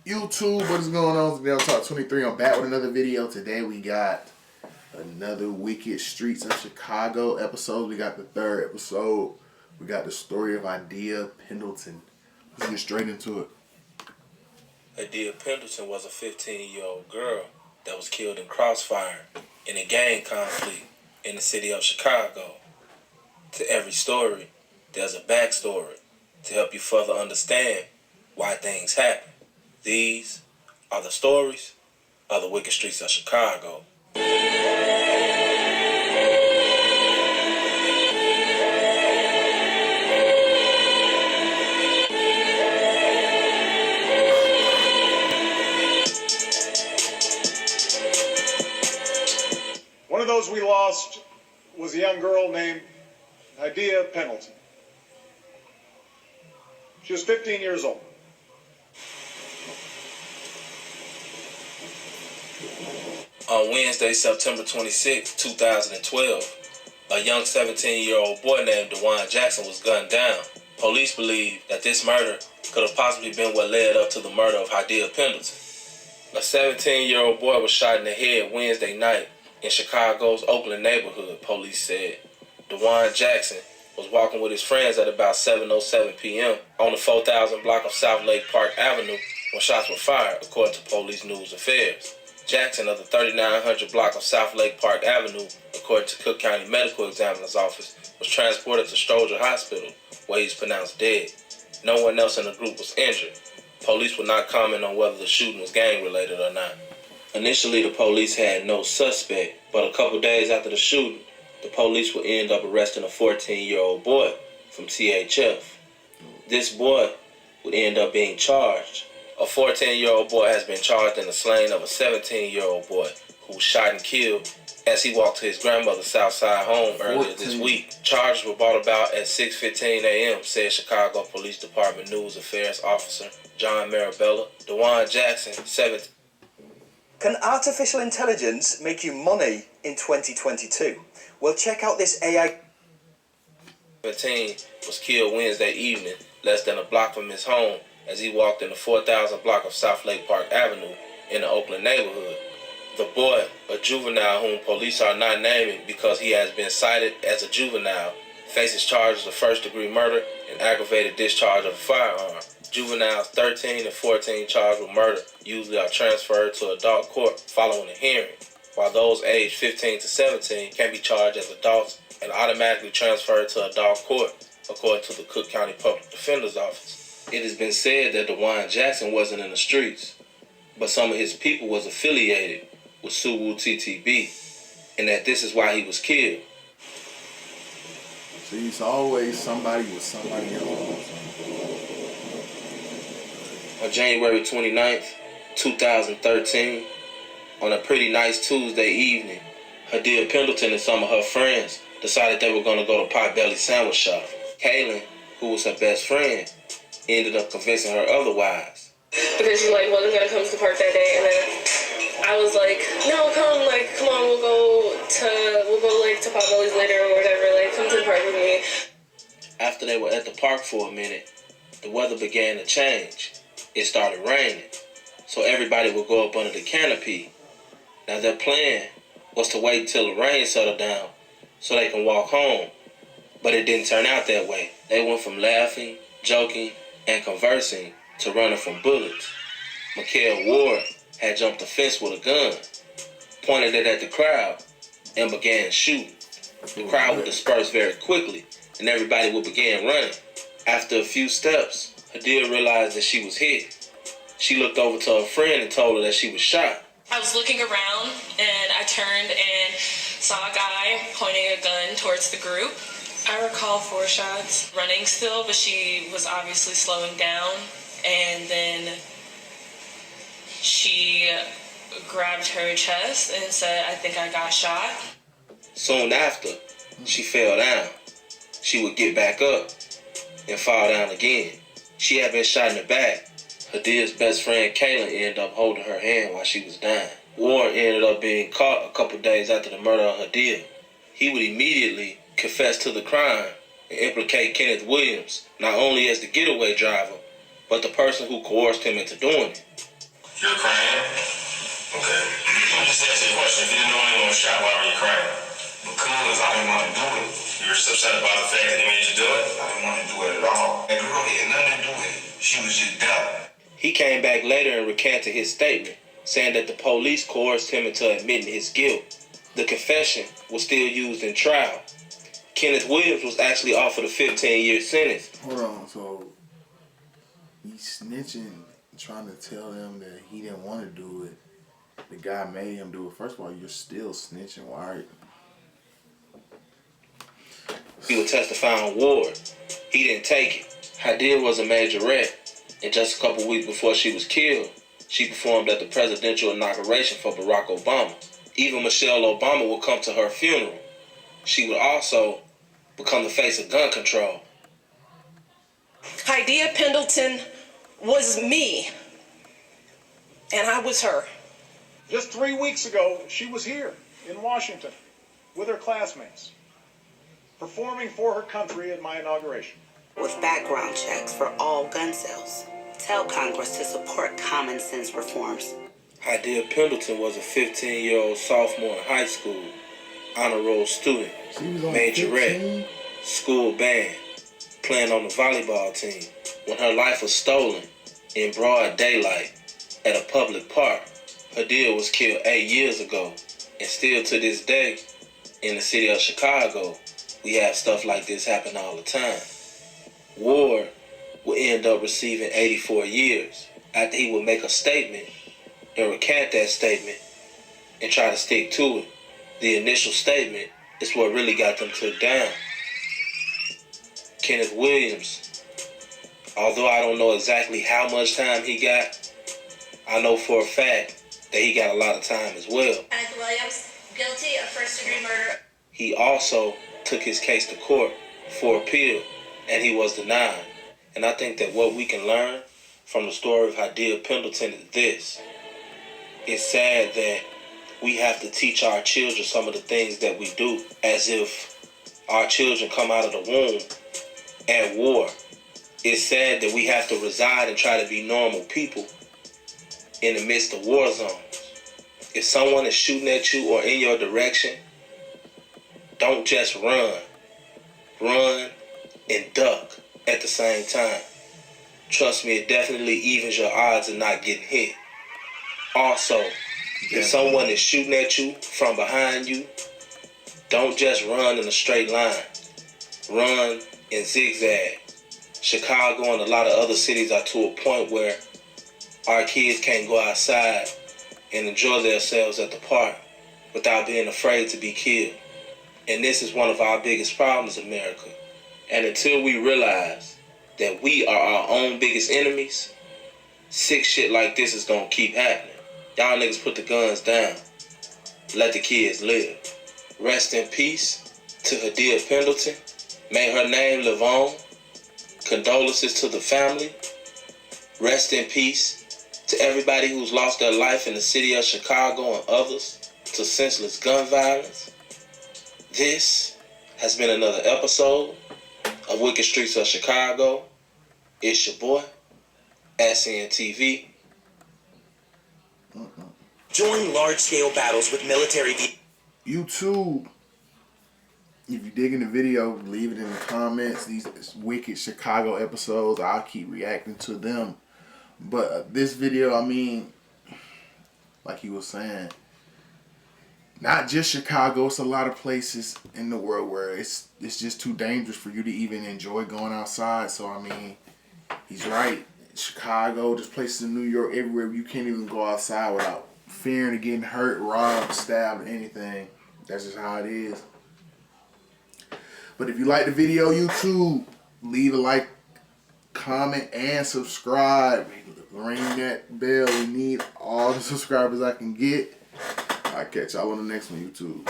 YouTube, what is going on? Today on Talk 23. I'm back with another video. Today we got another Wicked Streets of Chicago episode. We got the third episode. We got the story of Hadiya Pendleton. Let's get straight into it. Hadiya Pendleton was a 15-year-old girl that was killed in crossfire in a gang conflict in the city of Chicago. To every story, there's a backstory to help you further understand why things happen. These are the stories of the Wicked Streets of Chicago. One of those we lost was a young girl named Hadiya Pendleton. She was 15 years old. On Wednesday, September 26, 2012, a young 17-year-old boy named Dewan Jackson was gunned down. Police believe that this murder could have possibly been what led up to the murder of Hadiya Pendleton. A 17-year-old boy was shot in the head Wednesday night in Chicago's Oakland neighborhood, police said. Dewan Jackson was walking with his friends at about 7:07 p.m. on the 4000 block of South Lake Park Avenue when shots were fired, according to Police News Affairs. Jackson of the 3900 block of South Lake Park Avenue, according to Cook County Medical Examiner's Office, was transported to Stroger Hospital, where he was pronounced dead. No one else in the group was injured. Police would not comment on whether the shooting was gang-related or not. Initially, the police had no suspect, but a couple days after the shooting, the police would end up arresting a 14-year-old boy from THF. This boy would end up being charged. A 14-year-old boy has been charged in the slaying of a 17-year-old boy who was shot and killed as he walked to his grandmother's Southside home earlier this week. Charges were brought about at 6:15 a.m., said Chicago Police Department News Affairs Officer John Marabella. Dewan Jackson, 17. Can artificial intelligence make you money in 2022? Well, check out this AI. 17 was killed Wednesday evening, less than a block from his home, as he walked in the 4000 block of South Lake Park Avenue in the Oakland neighborhood. The boy, a juvenile whom police are not naming because he has been cited as a juvenile, faces charges of first-degree murder and aggravated discharge of a firearm. Juveniles 13 and 14 charged with murder usually are transferred to adult court following a hearing, while those aged 15 to 17 can be charged as adults and automatically transferred to adult court, according to the Cook County Public Defender's Office. It has been said that Dewan Jackson wasn't in the streets, but some of his people was affiliated with Suwu TTB, and that this is why he was killed. See, it's always somebody with somebody else. On January 29th, 2013, on a pretty nice Tuesday evening, Hadiya Pendleton and some of her friends decided they were going to go to Potbelly Sandwich Shop. Kaylin, who was her best friend, ended up convincing her otherwise. Because she wasn't going to come to the park that day, and then I was like, no, come on, we'll go to Potbelly's later or whatever, come to the park with me. After they were at the park for a minute, the weather began to change. It started raining, so everybody would go up under the canopy. Now their plan was to wait until the rain settled down so they can walk home, but it didn't turn out that way. They went from laughing, joking, and conversing to running from bullets. Mikael Ward had jumped the fence with a gun, pointed it at the crowd, and began shooting. The crowd would disperse very quickly, and everybody would begin running. After a few steps, Hadiya realized that she was hit. She looked over to her friend and told her that she was shot. I was looking around, and I turned and saw a guy pointing a gun towards the group. I recall 4 shots, running still, but she was obviously slowing down, and then she grabbed her chest and said, I think I got shot. Soon after, she fell down. She would get back up and fall down again. She had been shot in the back. Hadiya's best friend Kaylin ended up holding her hand while she was dying. Ward ended up being caught a couple days after the murder of Hadiya. He would immediately confess to the crime and implicate Kenneth Williams, not only as the getaway driver, but the person who coerced him into doing it. You're crying? Okay. I'm just asking a question. If you didn't know anyone was shot, why were you crying? Because I didn't want to do it. You were just upset about the fact that he made you do it? I didn't want to do it at all. That girl had nothing to do with it. She was just dumb. He came back later and recanted his statement, saying that the police coerced him into admitting his guilt. The confession was still used in trial. Kenneth Williams was actually offered a 15-year sentence. Hold on, so he's snitching, trying to tell them that he didn't want to do it. The guy made him do it. First of all, you're still snitching. Why are you? He would testify on Ward. He didn't take it. Hadiya was a majorette, and just a couple weeks before she was killed, she performed at the presidential inauguration for Barack Obama. Even Michelle Obama would come to her funeral. She would also become the face of gun control. Hadiya Pendleton was me, and I was her. Just 3 weeks ago, she was here in Washington with her classmates, performing for her country at my inauguration. With background checks for all gun sales. Tell Congress to support common sense reforms. Hadiya Pendleton was a 15-year-old sophomore in high school, honor roll student, majorette, school band, playing on the volleyball team, when her life was stolen in broad daylight at a public park. Hadiya was killed 8 years ago, and still to this day, in the city of Chicago, we have stuff like this happen all the time. Ward would end up receiving 84 years after he would make a statement and recant that statement and try to stick to it. The initial statement is what really got them took down. Kenneth Williams, although I don't know exactly how much time he got, I know for a fact that he got a lot of time as well. Kenneth Williams, guilty of first-degree murder. He also took his case to court for appeal, and he was denied. And I think that what we can learn from the story of Hadiya Pendleton is this. It's sad that we have to teach our children some of the things that we do as if our children come out of the womb at war. It's sad that we have to reside and try to be normal people in the midst of war zones. If someone is shooting at you or in your direction, don't just run. Run and duck at the same time. Trust me, it definitely evens your odds of not getting hit. Also, if someone is shooting at you from behind you, don't just run in a straight line. Run in zigzag. Chicago and a lot of other cities are to a point where our kids can't go outside and enjoy themselves at the park without being afraid to be killed. And this is one of our biggest problems in America. And until we realize that we are our own biggest enemies, sick shit like this is gonna keep happening. Y'all niggas put the guns down. Let the kids live. Rest in peace to Hadiya Pendleton. May her name live on. Condolences to the family. Rest in peace to everybody who's lost their life in the city of Chicago and others to senseless gun violence. This has been another episode of Wicked Streets of Chicago. It's your boy, SNTV. Join large-scale battles with military YouTube. If you're digging the video, leave it in the comments. These Wicked Chicago episodes, I'll keep reacting to them. But this video, I mean, like he was saying, not just Chicago, it's a lot of places in the world where it's just too dangerous for you to even enjoy going outside. So, I mean, he's right. Chicago, just places in New York, everywhere you can't even go outside without fearing of getting hurt, robbed, stabbed, anything. That's just how it is. But if you like the video, YouTube, leave a like, comment, and subscribe. Ring that bell. We need all the subscribers I can get. I'll catch y'all on the next one, YouTube.